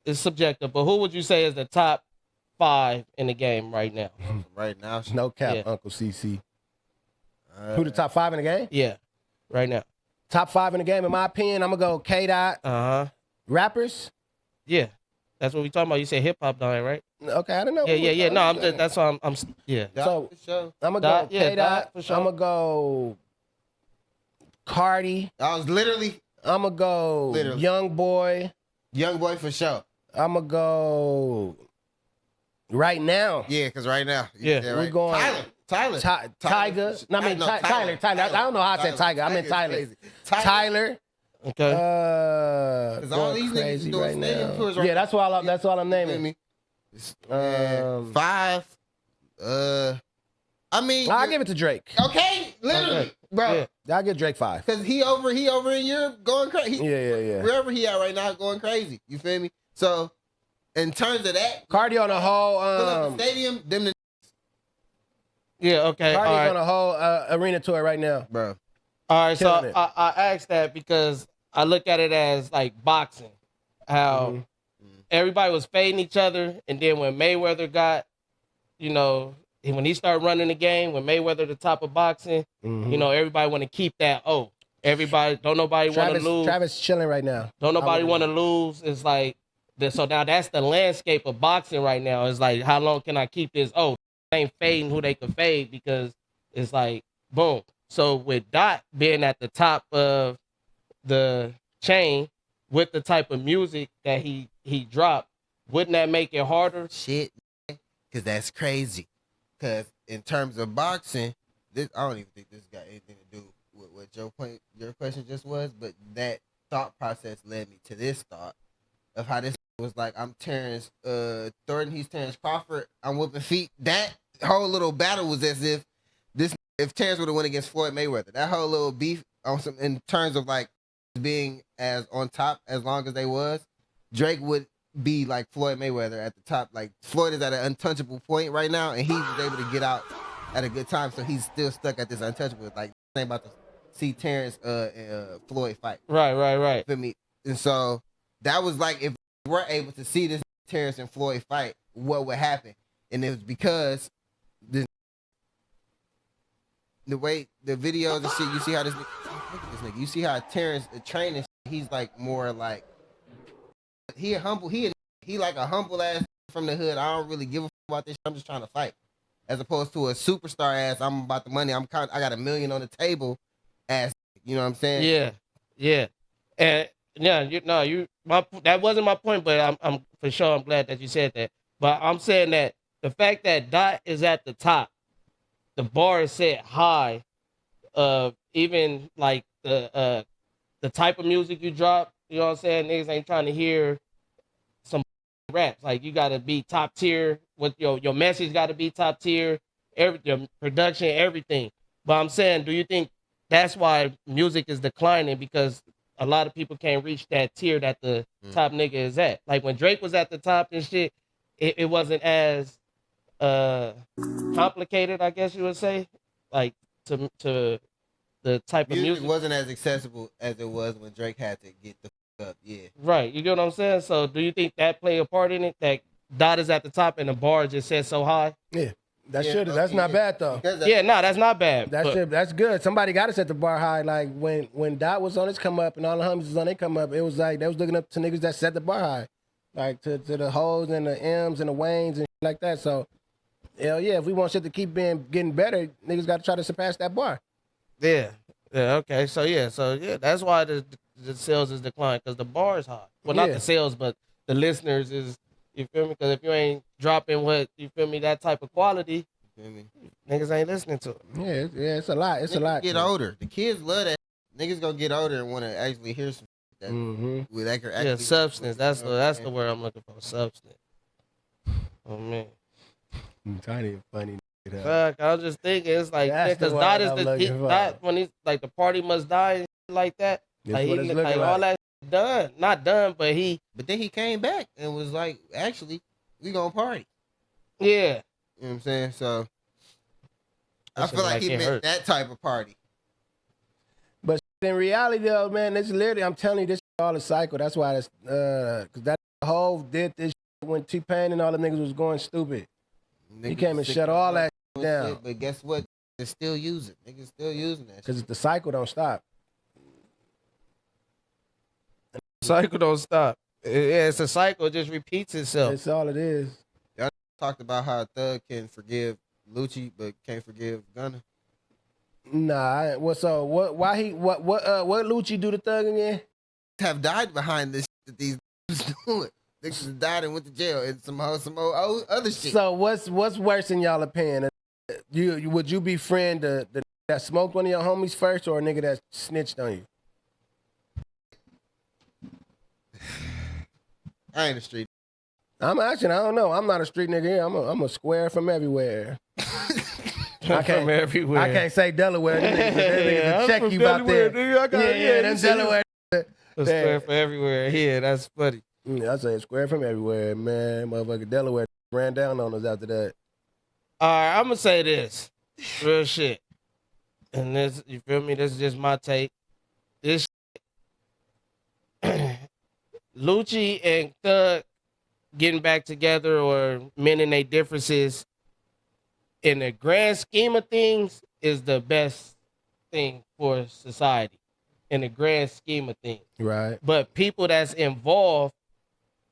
it's subjective, but who would you say is the top 5 in the game right now? Right now, No cap, Yeah. Uncle CC. Who the top 5 in the game? Yeah, right now. Top 5 in the game, in my opinion, I'm gonna go K Dot. Rappers. Yeah, that's what we talking about. You said hip hop, dying, right? Okay, I don't know. Yeah. No, I'm just, that's why I'm yeah. So I'm gonna Dot, go yeah, K Dot, Dot. for sure. I'm gonna go Cardi. I was literally I'm gonna go Young Boy. Young Boy for sure. I'm gonna go right now. Yeah, because right now, Yeah, right. we're going Tyler. Tiger. No, I mean Tyler. I don't know how I said Tiger. I meant Tyler. Tyler. Okay. All these niggas crazy doing right stadium now. tours right Yeah, that's all I'm naming. me. 5. I mean, I'll give it to Drake. Okay, literally, bro. Yeah. I'll give Drake 5. Cause he over in Europe going crazy. Yeah. Wherever he at right now, going crazy. You feel me? So, in terms of that, Cardi on the whole fill up the stadium, them the Yeah, okay. Cardi's all right. on a whole arena tour right now, bro. All right, so Killing it. I asked that because I look at it as like boxing, how everybody was fading each other, and then when Mayweather got, you know, when he started running the game, when Mayweather the top of boxing, you know, everybody want to keep that. Oh, everybody, don't nobody want to lose. Travis chilling right now. Don't nobody want to lose. It's like, so now that's the landscape of boxing right now. It's like, how long can I keep this? Oh, they ain't fading who they can fade, because it's like, boom. So with Dot being at the top of the chain with the type of music that he dropped, wouldn't that make it harder? Shit, because that's crazy. Because in terms of boxing, this I don't even think this got anything to do with what your question just was, but that thought process led me to this thought of how this was like, I'm Terrence Thornton, he's Terrence Crawford, I'm whooping feet. That whole little battle was as if Terrence would have went against Floyd Mayweather. That whole little beef on some in terms of like being as on top as long as they was, Drake would be like Floyd Mayweather at the top. Like Floyd is at an untouchable point right now, and he was able to get out at a good time, so he's still stuck at this untouchable. Like, ain't about to see Terrence Floyd fight. Right. Feel me? And so that was like, if we're able to see this Terrence and Floyd fight, what would happen? And it was because the way the videos and shit, you see how this nigga, look at this nigga. You see how Terrence training, he's like more like, he like a humble ass from the hood. I don't really give a fuck about this shit. I'm just trying to fight. As opposed to a superstar ass, I'm about the money. I got $1 million on the table ass. You know what I'm saying? Yeah. And yeah, that wasn't my point, but I'm for sure, I'm glad that you said that. But I'm saying that the fact that Dot is at the top, the bar is set high. Even like the type of music you drop, you know what I'm saying? Niggas ain't trying to hear some raps. Like, you gotta be top tier with your message, gotta be top tier, your production, everything. But I'm saying, do you think that's why music is declining? Because a lot of people can't reach that tier that the top nigga is at. Like when Drake was at the top and shit, it wasn't as complicated, I guess you would say, like to the type of music wasn't as accessible as it was when Drake had to get the up. Yeah, right. You get what I'm saying? So do you think that play a part in it, that Dot is at the top and the bar just set so high? Yeah, that's not bad though. That's not bad. That's good. Somebody got to set the bar high. Like when Dot was on his come up and all the homies was on their come up, it was like they was looking up to niggas that set the bar high, like to the hoes and the M's and the Waynes and shit like that. So hell yeah, if we want shit to keep getting better, niggas got to try to surpass that bar. Yeah. Okay. So that's why the sales is declining, because the bar is high. Well, not the sales, but the listeners is. You feel me? Because if you ain't dropping that type of quality, you feel me? Niggas ain't listening to it. Yeah, it's a lot. It's a lot. Get older. The kids love that. Niggas gonna get older and want to actually hear some that with actually substance. That's the word I'm looking for. Substance. Oh man. Tiny and funny. Fuck, I was just thinking, it's like, because Dot is Dot when he's like, the party must die and shit like that. Like, all that done, not done, but then he came back and was like, actually, we gonna party. Yeah. You know what I'm saying? So I feel like he meant that type of party. But in reality though, man, it's literally, I'm telling you, this is all a cycle. That's why it's because that Hove did this shit when T-Pain and all the niggas was going stupid. He came and shut all that shit down. Shit, but guess what? They still use it. Niggas still using that shit. Because the cycle don't stop. Cycle don't stop. Yeah, it's a cycle. It just repeats itself. That's all it is. Y'all talked about how a Thug can forgive Lucci, but can't forgive Gunna. Nah, what Lucci do to Thug again? Have died behind this shit that these niggas doing. Niggas died and went to jail and some other shit. So what's worse in y'all opinion? Would you befriend the that smoked one of your homies first, or a nigga that snitched on you? I ain't a street. I don't know. I'm not a street nigga here. I'm a square from everywhere. I can't, from everywhere. I can't say Delaware. Yeah, check I'm you from out there. Delaware, nigga. Yeah, them Delaware. A square from everywhere. Yeah, that's funny. I say square from everywhere, man. Motherfucker Delaware ran down on us after that. All right, I'm gonna say this, real shit, and this, you feel me? This is just my take. This Lucci and Thug getting back together or mending their differences in the grand scheme of things is the best thing for society in the grand scheme of things. Right. But people that's involved,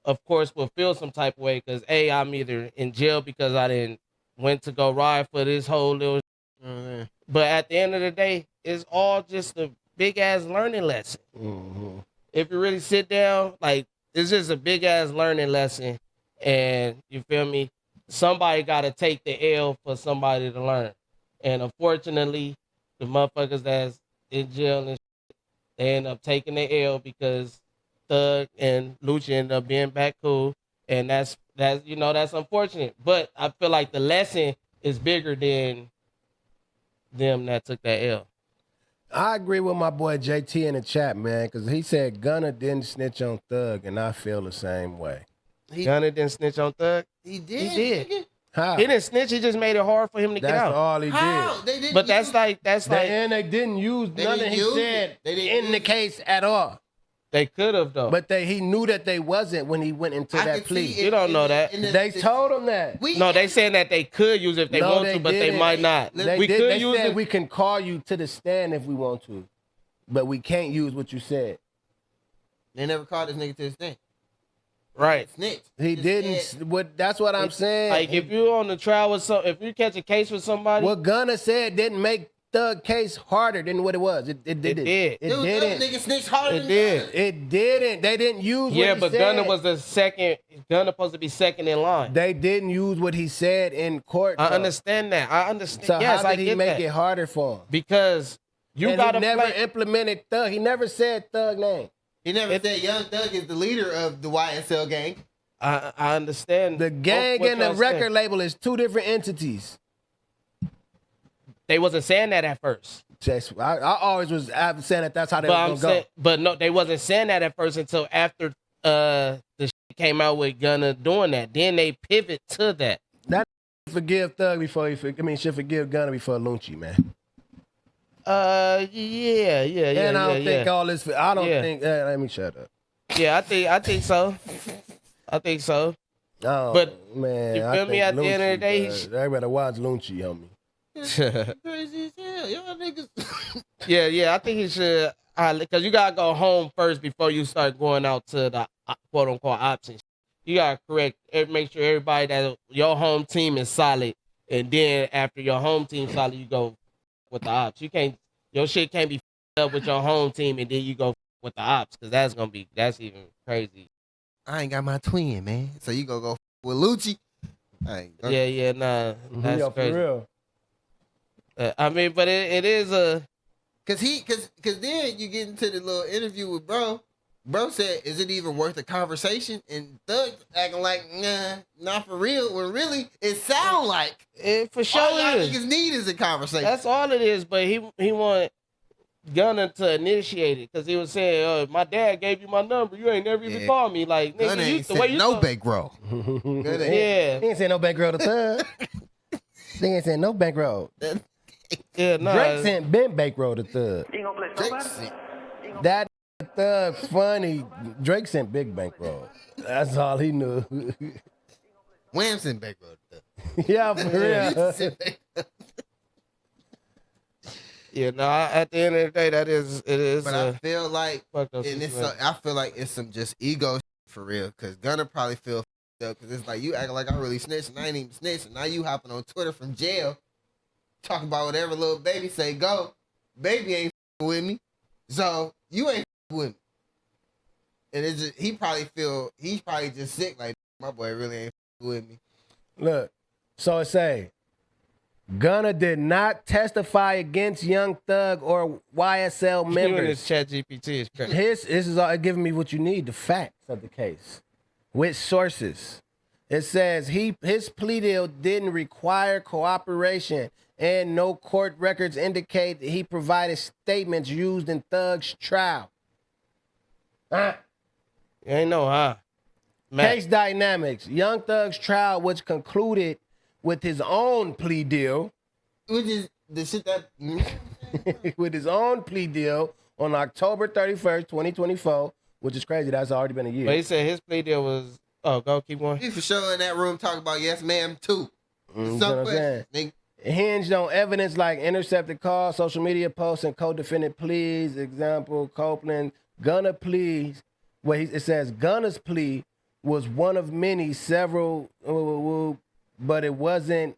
of course, will feel some type of way because I'm either in jail because I didn't went to go ride for this whole little. But at the end of the day, it's all just a big ass learning lesson. Mm-hmm. If you really sit down, like, it's just a big ass learning lesson, and you feel me? Somebody got to take the L for somebody to learn, and unfortunately, the motherfuckers that's in jail and shit, they end up taking the L because Thug and Lucci end up being back cool, and that's unfortunate. But I feel like the lesson is bigger than them that took that L. I agree with my boy JT in the chat, man, because he said Gunna didn't snitch on Thug, and I feel the same way. Gunna didn't snitch on Thug. He did. He did. Nigga. How? He didn't snitch. He just made it hard for him to get That's out. all he How? did. They didn't But use- And they didn't use nothing he said in the case at all. They could have though. But he knew that they wasn't when he went into I that could plea. see You don't know that. They told him that. No, they saying that they could use it if they No, want they to, but didn't. they might not. They Could use said it. we can call you to the stand if we want to, but we can't use what you said. They never called this nigga to his thing. Right. Snitch. He Just didn't. said- That's what I'm saying. Like if you're on the trial with if you catch a case with somebody, What Gunna said didn't make Thug case harder than what it was. It didn't. did. It Dude, didn't. Nigga snitched harder It than did. Gunna. It didn't. They didn't use yeah, what he but said. Gunna was the second. Gunna supposed to be second in line. They didn't use what he said in court. I though. understand that. I understand. So yes, how I did he get make that. it harder for him? Because you And gotta he never play. implemented Thug. He never said Thug name. He never said Young Thug is the leader of the YSL gang. I understand. The gang what and the y'all record saying. label is two different entities. They wasn't saying that at first. I always was saying that that's how they But were I'm gonna saying, go. but no, they wasn't saying that at first until after the shit came out with Gunna doing that. Then they pivot to that. Forgive Thug before should forgive Gunna before Lucci, man. Yeah. And I don't think all this. I don't Yeah. think. Let me shut up. Yeah, I think so. I think so. Oh, But, man, you I feel me? think At the end of the day, Lucci, they better watch Lucci, homie. Crazy as hell. Y'all niggas. Yeah. I think he should, because you gotta go home first before you start going out to the quote unquote options. You gotta make sure everybody that your home team is solid, and then after your home team solid, you go with the ops. Your shit can't be up with your home team, and then you go with the ops, because that's even crazy. I ain't got my twin, man. So you gonna go with Lucci? Yeah, nah, that's Yo, crazy. for real. I mean, but it is a. Cause then you get into the little interview with bro. Bro said, "Is it even worth a conversation?" And Thug acting like, "Nah, not for real." When really, it sound like For sure all y'all it is. niggas need is a conversation. That's all it is. But he wanted Gunna to initiate it because he was saying, "My dad gave you my number. You ain't never even Yeah. called me." Like, Gunna nigga, you ain't the way said you no talk- bankroll. Gunna ain't- Yeah, He ain't saying no bankroll to Thug. They ain't saying no bankroll. yeah, no. Drake sent Ben bankroll to Thug. Drake said- That Thug funny. Drake sent big bankroll. That's all he knew. Wham sent bankroll. Yeah, for real. Yeah, no. At the end of the day, it is. But I feel like, fucked up and situation. I feel like it's some just ego shit for real. Cause Gunna probably feel fucked up because it's like you acting like I really snitched and I ain't even snitched. And now you hopping on Twitter from jail, talking about whatever little baby say go. Baby ain't with me, so you ain't with me. And it's just, he's probably just sick. Like my boy really ain't with me. Look, so it say, Gunna did not testify against Young Thug or YSL You and members. this chat GPT is crazy. This is all giving me what you need, the facts of the case, with sources. It says his plea deal didn't require cooperation, and no court records indicate that he provided statements used in Thug's trial. You ain't know, huh? Mac. Case dynamics. Young Thug's trial, which concluded with his own plea deal, Which is the shit that. with his own plea deal on October 31st, 2024, which is crazy. That's already been a year. But he said his plea deal was. Oh, go keep going. He for sure in that room talking about yes, ma'am, too. You know Some what I'm saying? questions, Hinged on evidence like intercepted calls, social media posts, and co-defendant pleas. Example, Copeland, Gunna pleas. It says Gunna's plea was one of many, several, but it wasn't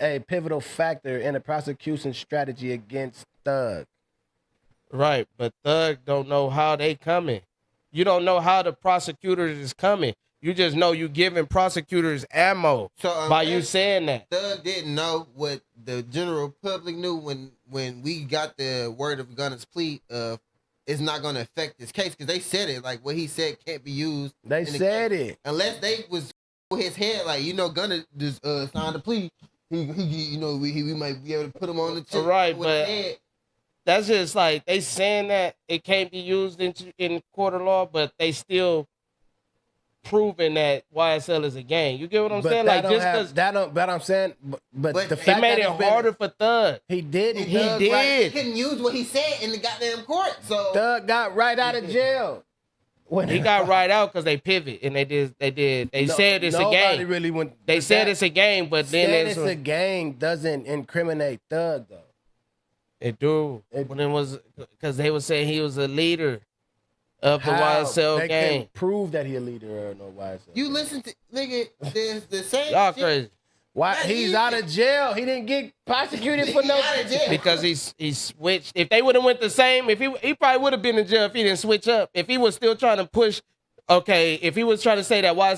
a pivotal factor in the prosecution strategy against Thug. Right, but Thug don't know how they coming. You don't know how the prosecutors is coming. You just know you giving prosecutors ammo by you saying that. Thug didn't know what the general public knew when we got the word of Gunna's plea of it's not going to affect this case because they said it like what he said can't be used. They said it unless they was his head like Gunna just signed a plea. He we might be able to put him on the chip. Right, with but his head. that's just like they saying that it can't be used in court of law, but they still proving that YSL is a gang. You get what I'm saying? Like just because that don't. But I'm saying, but the it fact made that it harder for Thug. He didn't. He Thug, did. right, he couldn't use what he said in the goddamn court. So Thug got right out of jail. He got right out because they pivot and they said it's a nobody game. Really went. They said it's a game, but then said it's a gang doesn't incriminate Thug though. It do. When it was because they were saying he was a leader of the How? YSL They gang. can't prove that he a leader or no YSL. you listen to nigga the same. Y'all shit. crazy. Why he's out of jail? He didn't get prosecuted for no. Out of jail. Because he switched. If they would have went the same, if he probably would have been in jail if he didn't switch up. If he was still trying to push, okay, if he was trying to say that YSL